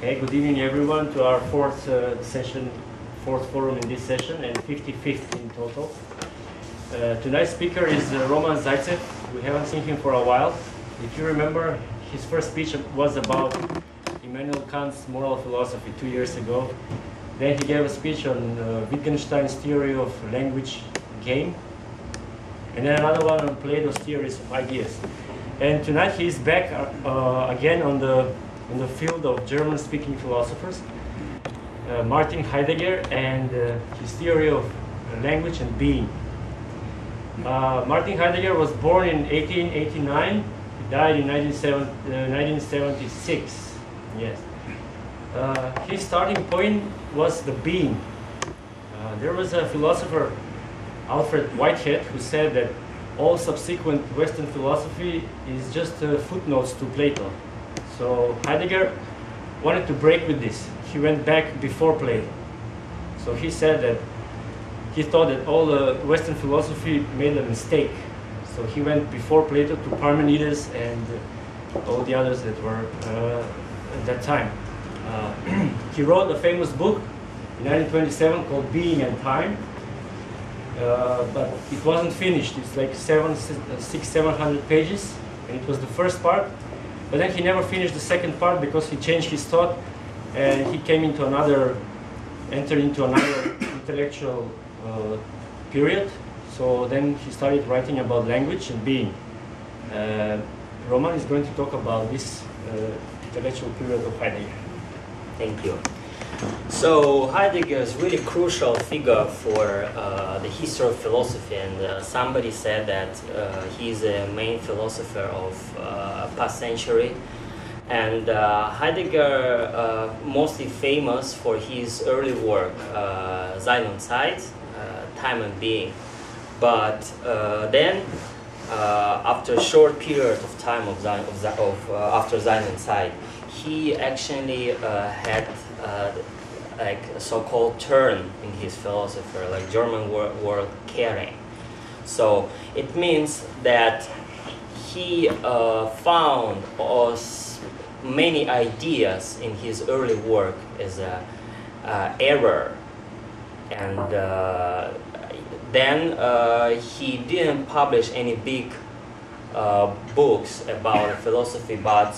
Okay, good evening everyone to our fourth fourth forum in this session and 55th in total. Tonight's speaker is Roman Zaitsev. We haven't seen him for a while. If you remember, his first speech was about Immanuel Kant's moral philosophy 2 years ago. Then he gave a speech on Wittgenstein's theory of language game. And then another one on Plato's theories of ideas. And tonight he is back again on the field of German-speaking philosophers, Martin Heidegger and his theory of language and being. Martin Heidegger was born in 1889. He died in 1976. Yes. His starting point was the being. There was a philosopher, Alfred Whitehead, who said that all subsequent Western philosophy is just footnotes to Plato. So Heidegger wanted to break with this. He went back before Plato. So he said that he thought that all the Western philosophy made a mistake. So he went before Plato to Parmenides and all the others that were at that time. He wrote a famous book in 1927 called Being and Time. But it wasn't finished. It's like 700 pages, and it was the first part. But then he never finished the second part because he changed his thought, and he entered into another intellectual period. So then he started writing about language and being. Roman is going to talk about this intellectual period of Heidegger. Thank you. So Heidegger is really crucial figure for the history of philosophy, and somebody said that he's the main philosopher of past century. And Heidegger mostly famous for his early work, Sein und Zeit, Time and Being. But then, after a short period of time after Sein und Zeit, he actually had like a so-called turn in his philosophy, like German word caring. So it means that he found many ideas in his early work as a error, and then he didn't publish any big books about philosophy, but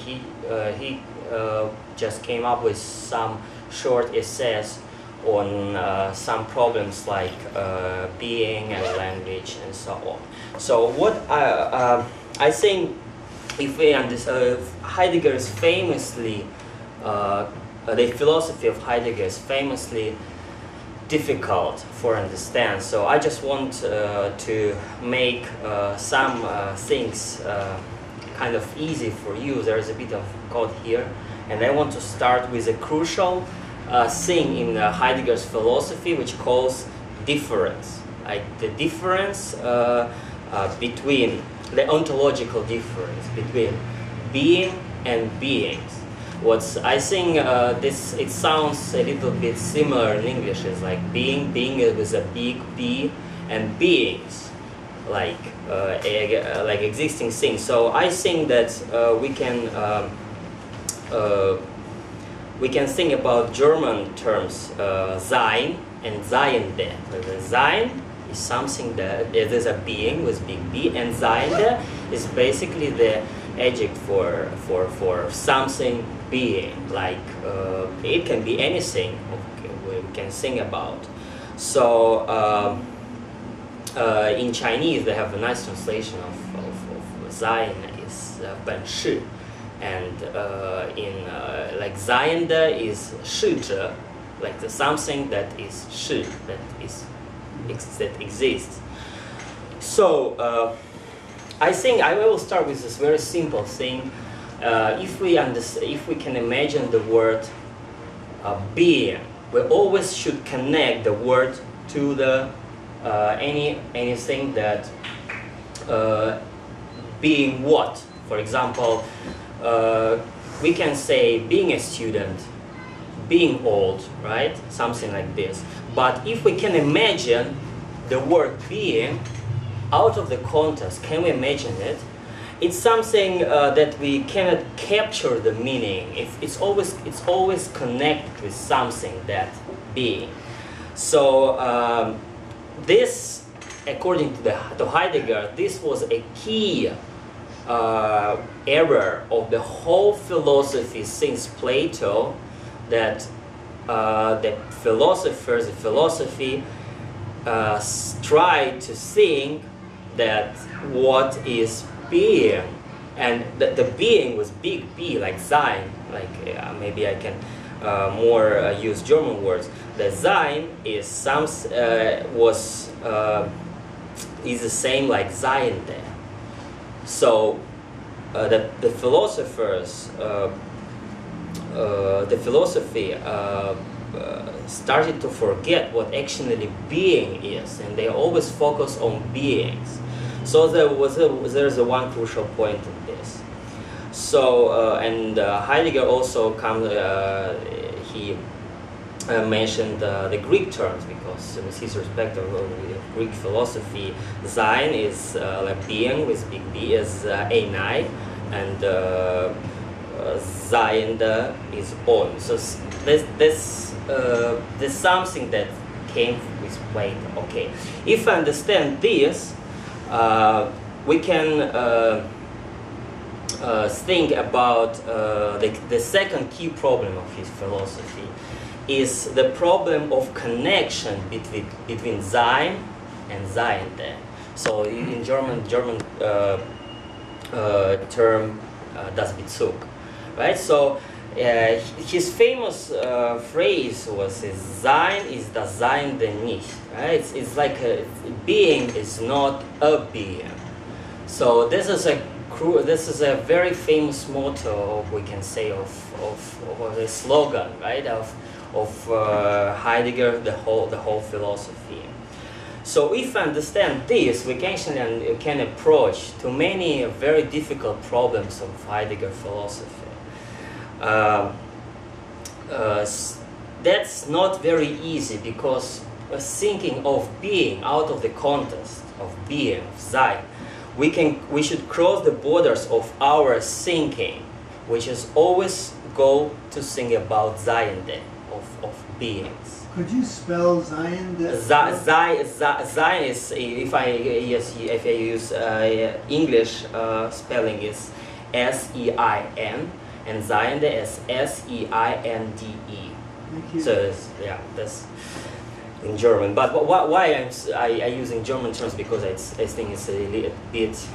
he just came up with some short essays on some problems like being and language and so on. So what I think, if we understand, Heidegger is famously, the philosophy of Heidegger is famously difficult for understand. So I just want to make some things kind of easy for you. There is a bit of code here, and I want to start with a crucial thing in Heidegger's philosophy, which calls difference. Like the difference between the ontological difference between being and beings. What's I think it sounds a little bit similar in English. It's like being with a big B, and beings like existing things. So I think that we can think about German terms Sein and Seiende. Sein is something that is a being with big B, and Seiende is basically the adjective for something being. Like it can be anything we can think about. So in Chinese they have a nice translation of Sein is 本事. And like Seiende is 事者, like something that is 事, that exists. So I think I will start with this very simple thing. If we can imagine the word being, we always should connect the word to the anything that being what. For example, we can say being a student, being old, right? Something like this. But if we can imagine the word being out of the context, can we imagine it? it's something that we cannot capture the meaning. It's always connected with something, that being. So this, according to Heidegger, this was a key error of the whole philosophy since Plato, that the philosophers, the philosophy, tried to think that what is being, and the being was big B, like Sein, like maybe I can more use German words. The Sein is is the same like Sein there. So the philosophers, the philosophy started to forget what actually being is, and they always focus on beings. So there's a one crucial point in this. So and Heidegger also he mentioned the Greek terms, because with his respect of Greek philosophy, Sein is like being with big B is Einai, and Sein is on. So there's something that came with Plato. Okay, if I understand this, we can think about the second key problem of his philosophy is the problem of connection between Sein and Seiende. So in German term das Bezug, right? So his famous phrase was Sein ist das Seiende nicht, right? It's like being is not a being. So this is a very famous motto, we can say, of a slogan, right? Of Heidegger, the whole philosophy. So if I understand this, we can approach to many very difficult problems of Heidegger philosophy. That's not very easy, because thinking of being out of the context of being, of Sein, we should cross the borders of our thinking, which is always go to think about Seiende, of beings. Could you spell Sein? Sein is, if I use English spelling, is S-E-I-N, and Seiende is S-E-I-N-D-E. So yeah, that's in German. But why I using German terms, because I think it's a bit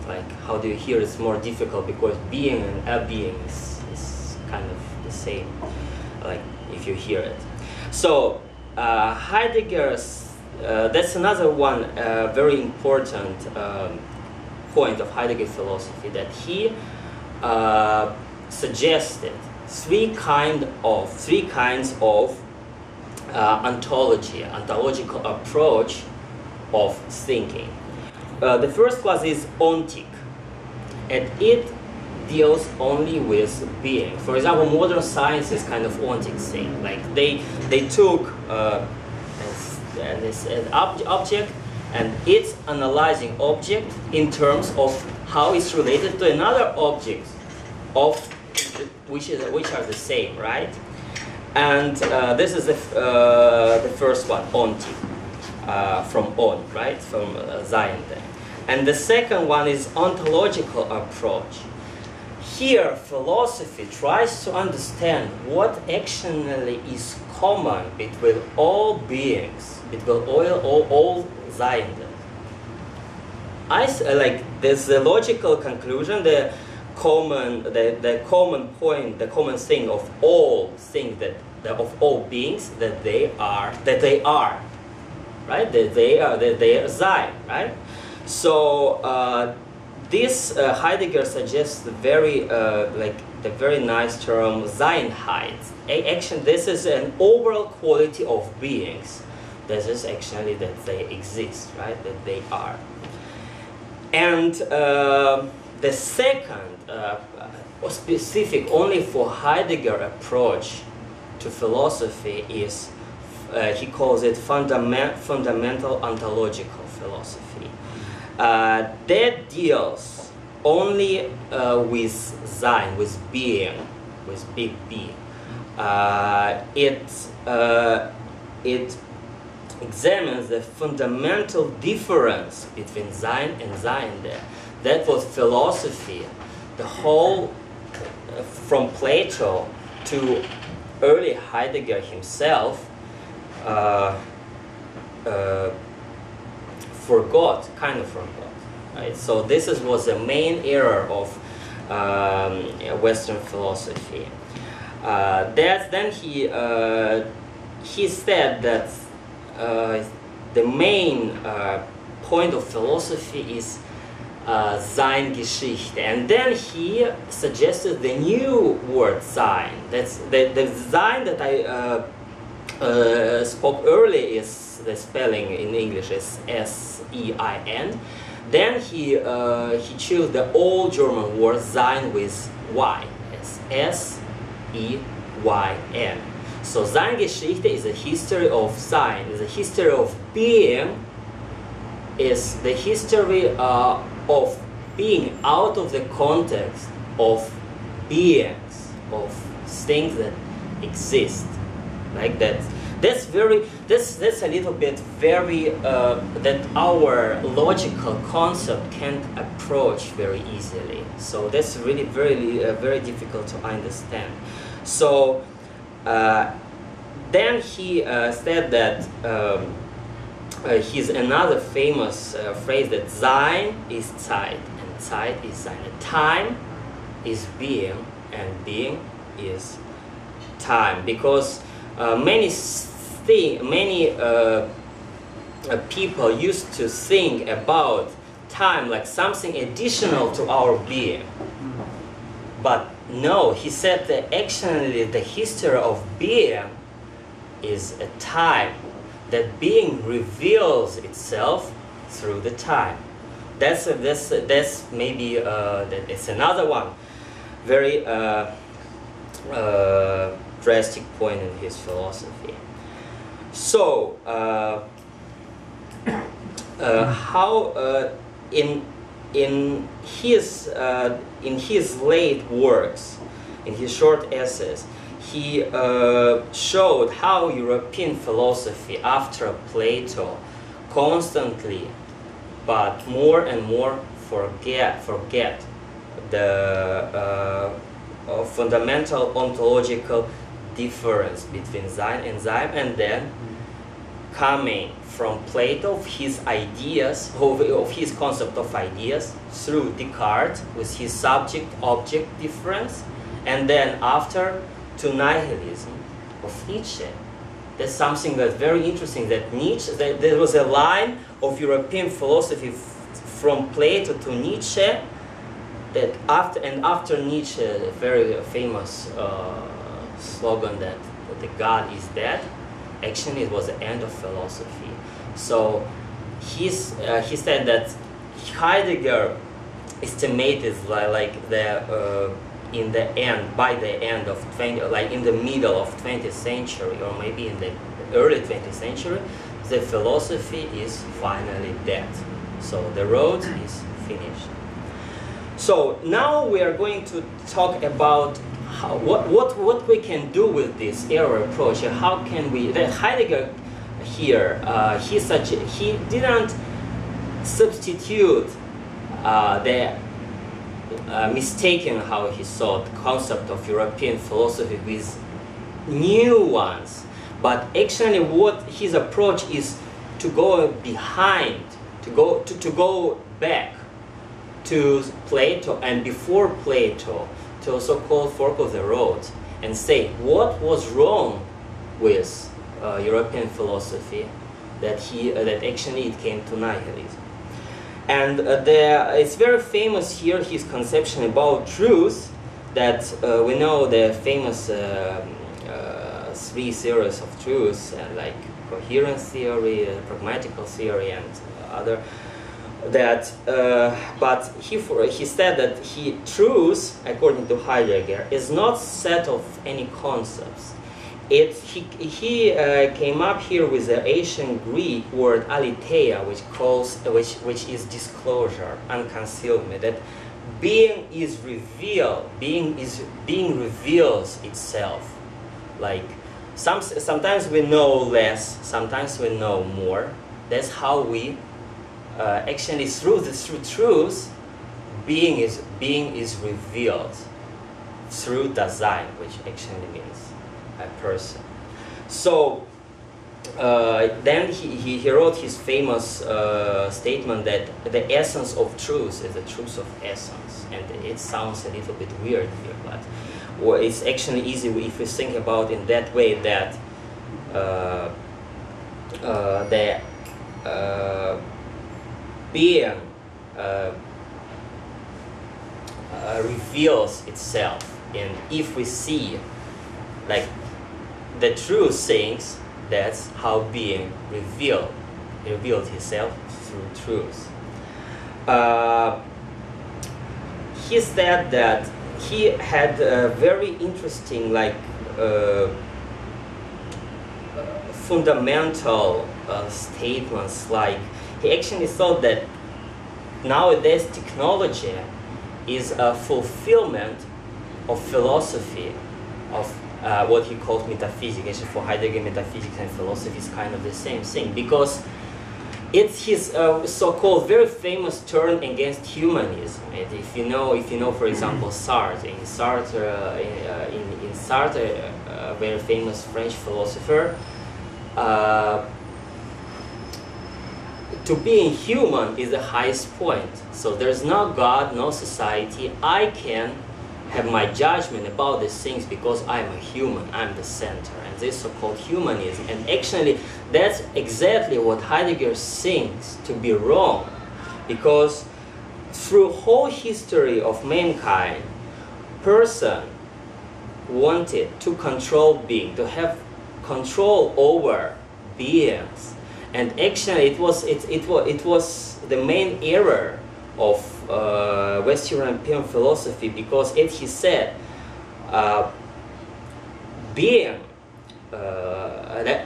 like, how do you hear? It's more difficult, because being and a being is kind of the same, like if you hear it. So Heidegger's that's another one very important point of Heidegger philosophy, that he suggested three kinds of ontological approach of thinking. The first class is ontic, and it deals only with being. For example, modern science is kind of ontic thing. Like they took an object, and it's analyzing object in terms of how it's related to another object of which are the same, right? And this is the first one, ontic, from on, right, from Seiende. And the second one is ontological approach. Here, philosophy tries to understand what actually is common between all beings, between all Seiende. Like there's the logical conclusion, the common point, the common thing of all things of all beings, that they are, right? That they are Sein, right? So this Heidegger suggests the very nice term Seinheit. Actually, this is an overall quality of beings. This is actually that they exist, right? That they are. And the second, specific only for Heidegger approach to philosophy is, he calls it fundamental ontological philosophy. That deals only with sein, with being, with big B. It examines the fundamental difference between sein and sein there. That was philosophy. The whole, from Plato to early Heidegger himself, kind of forgot. Right? So this was the main error of Western philosophy. Then he said that the main point of philosophy is Sein-Geschichte, and then he suggested the new word Sein. That's the Sein that I spoke earlier. Is the spelling in English is S-E-I-N. Then he chose the old German word Sein with Y. It's S-E-Y-N. So Sein-Geschichte is a history of Sein, is a history of being, is the history of being out of the context of beings, of things that exist, like that. That's a little bit very that our logical concept can't approach very easily. So that's really very difficult to understand. So then he said that he's another famous phrase that Sein is Zeit and Zeit is Sein. Time is being and being is time, because many people used to think about time like something additional to our being. But no, he said that actually the history of being is a time, that being reveals itself through the time. That's maybe it's another one very drastic point in his philosophy. So how in his late works, in his short essays, he showed how European philosophy after Plato constantly, but more and more forget the fundamental ontological difference between Sein and Sein, and then coming from Plato, of his ideas, of his concept of ideas, through Descartes with his subject-object difference, and then after to nihilism of Nietzsche. That's something that's very interesting, that Nietzsche, there was a line of European philosophy from Plato to Nietzsche, that after Nietzsche, a very famous slogan that the God is dead, actually it was the end of philosophy. So he said that Heidegger estimated like in the end, by the end of in the middle of 20th century, or maybe in the early 20th century, the philosophy is finally dead. So the road is finished. So now we are going to talk about what we can do with this error approach, and how can we. Heidegger here he didn't substitute the mistaken, how he saw the concept of European philosophy, with new ones, but actually what his approach is to go behind, to go back to Plato, and before Plato, to a so-called fork of the road, and say what was wrong with European philosophy, that actually it came to nihilism. And it's very famous here, his conception about truth, that we know the famous three theories of truth, like coherence theory, pragmatical theory, and other. But he said that truth, according to Heidegger, is not set of any concepts. He came up here with the ancient Greek word aletheia, which is disclosure, unconcealment. That being is revealed. Being reveals itself. Like sometimes we know less, sometimes we know more. That's how we actually through truth, being is revealed through Dasein, which actually means a person. So then he wrote his famous statement that the essence of truth is the truth of essence, and it sounds a little bit weird here, but well, it's actually easy if we think about in that way that the being reveals itself, and if we see like the true things, that's how being revealed himself through truth. He said that he had very interesting fundamental statements. Like he actually thought that nowadays technology is a fulfillment of philosophy, of what he calls metaphysics. Actually, for Heidegger, metaphysics and philosophy is kind of the same thing, because it's his so-called very famous turn against humanism. And if you know, for example, Sartre. In Sartre, a very famous French philosopher, to being human is the highest point. So there's no God, no society. I can have my judgment about these things because I'm a human, I'm the center, and this so-called humanism. And actually, that's exactly what Heidegger thinks to be wrong, because through whole history of mankind, person wanted to control being, to have control over beings, and actually it was the main error of West European philosophy, because as he said, being, the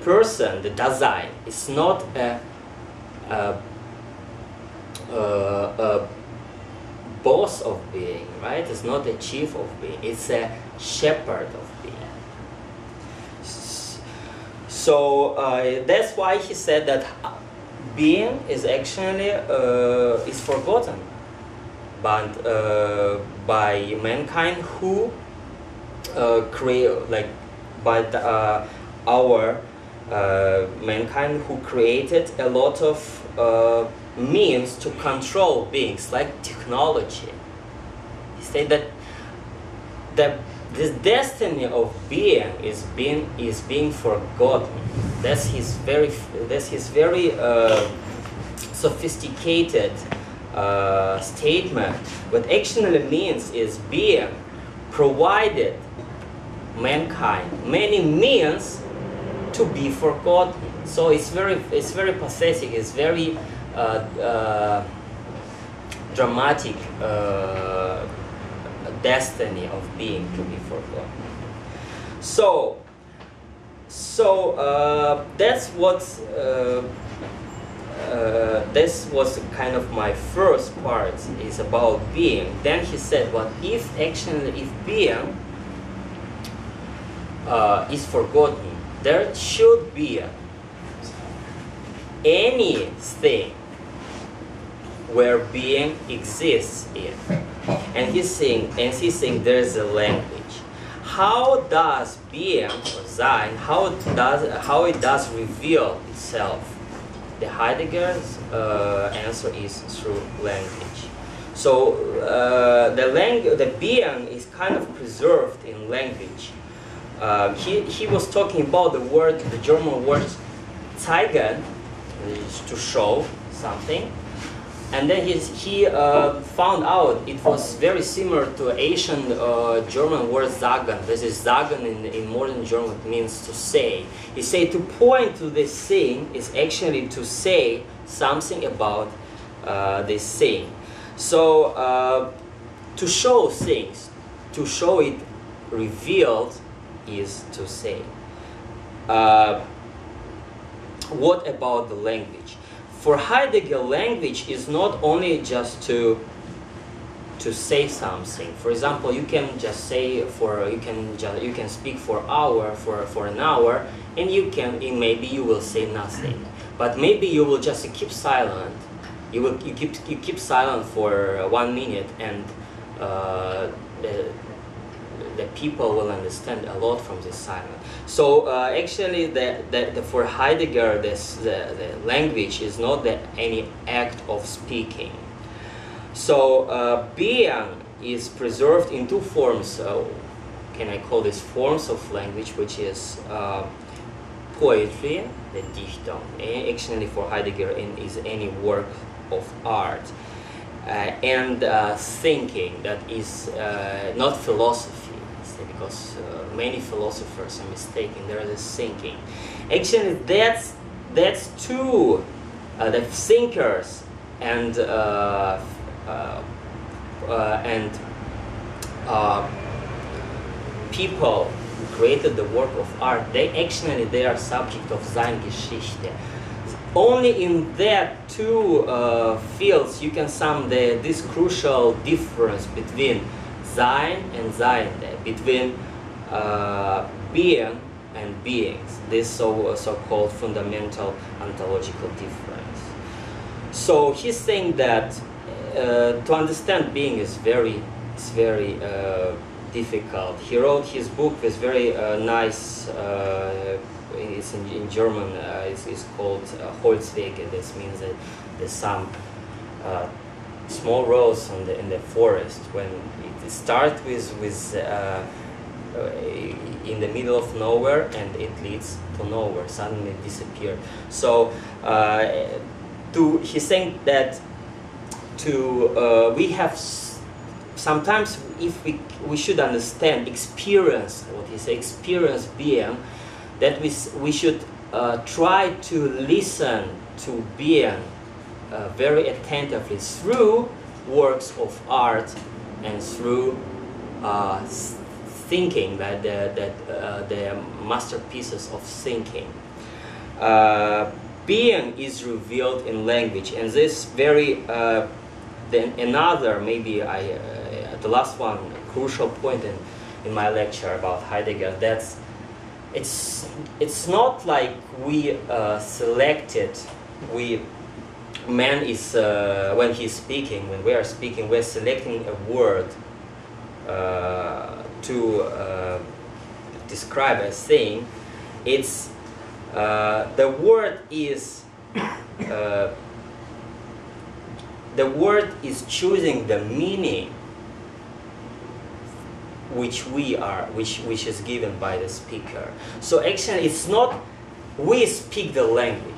person, the Dasein, is not a boss of being, right? It's not a chief of being. It's a shepherd of being. So that's why he said that being is actually is forgotten, but by mankind who our mankind who created a lot of means to control beings, like technology. He said that this destiny of being is being forgotten. That's his very sophisticated statement. What actually means is being provided mankind many means to be forgotten. So it's very pathetic. It's very dramatic destiny of being to be forgotten. So that's what this was kind of my first part, is about being. Then he said, what if being is forgotten, there should be anything where being exists in. And he's saying there's a language. How does being or sein, how it does reveal itself? The Heidegger's answer is through language. So the being is kind of preserved in language. He was talking about the German word zeigen, to show something. And then he found out it was very similar to Asian German word sagen. This is sagen in modern German, means to say. He said to point to this thing is actually to say something about this thing. So to show things, to show it revealed, is to say. What about the language? For Heidegger, language is not only just to to say something. For example, you can just say you can speak for an hour, and maybe you will say nothing, but maybe you will just keep silent. You keep silent for 1 minute, and the people will understand a lot from this silence. So actually, for Heidegger, the language is not any act of speaking. So being is preserved in two forms. Can I call this forms of language, which is poetry, the Dichtung. Actually, for Heidegger, is any work of art, and thinking, that is not philosophy. Because many philosophers are mistaken. There is thinking. Actually, that's two the thinkers and people who created the work of art. They are subject of Sein-Geschichte. Only in that two fields you can sum this crucial difference between Sein and Seiende, between being and beings, this so-called fundamental ontological difference. So he's saying that to understand being is very difficult. He wrote his book with very nice, it's in German, it's called Holzwege. This means that there's some small roads in the forest. When it starts with in the middle of nowhere, and it leads to nowhere, suddenly disappear. So he's saying that we have sometimes, if we should understand experience, what he says, experience being, that we should try to listen to being very attentively through works of art and through thinking, that the masterpieces of thinking. Being is revealed in language, and this very then another, maybe the last one, crucial point in my lecture about Heidegger. That's it's not like we selected. Man is when he's speaking, when we are speaking, we're selecting a word to describe a thing. It's the word is choosing the meaning which is given by the speaker. So actually, it's not we speak the language.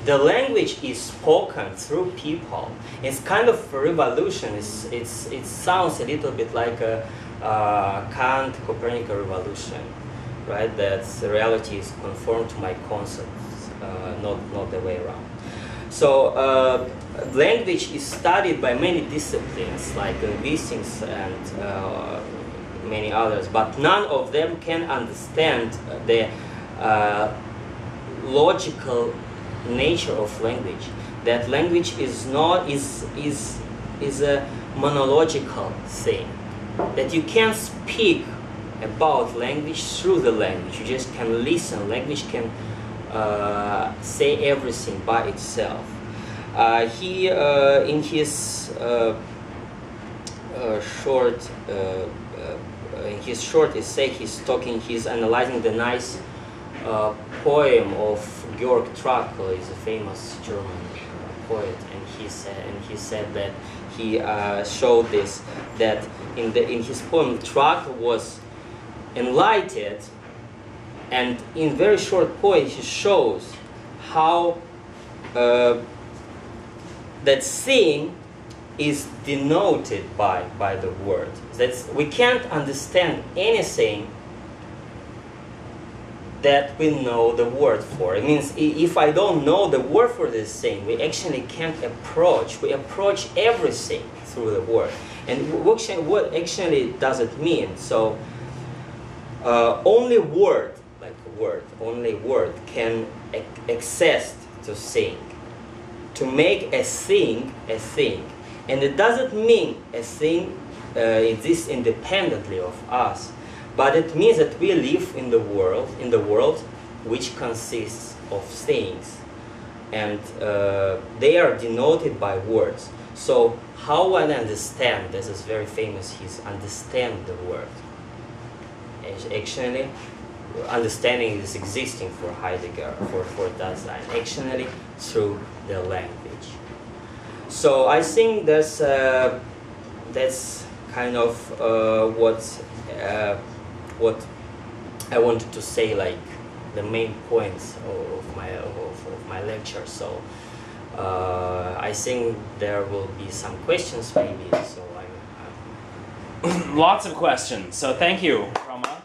The language is spoken through people. It's kind of a revolution. It sounds a little bit like a Kant Copernican revolution, right? That the reality is conformed to my concepts, not the way around. So language is studied by many disciplines like linguistics and many others, but none of them can understand the logical nature of language. That language is a monological thing. That you can't speak about language through the language. You just can listen. Language can say everything by itself. He in his short essay, he's analyzing the nice poem of Georg Trakl, is a famous German poet, and he said that he showed this, that in his poem Trakl was enlightened, and in very short poem he shows how that thing is denoted by the word. We can't understand anything that we know the word for. It means if I don't know the word for this thing, we actually can't approach. We approach everything through the word. And what actually does it mean? So only word, like a word, only word can exist to think. To make a thing, And it doesn't mean a thing exists independently of us, but it means that we live in the world which consists of things, and they are denoted by words. So how one understand, this is very famous, is understand the world. Actually, understanding is existing for Heidegger, for Dasein, actually through the language. So I think that's kind of what I wanted to say, like the main points of my lecture. So I think there will be some questions maybe. So lots of questions. So thank you, Rama.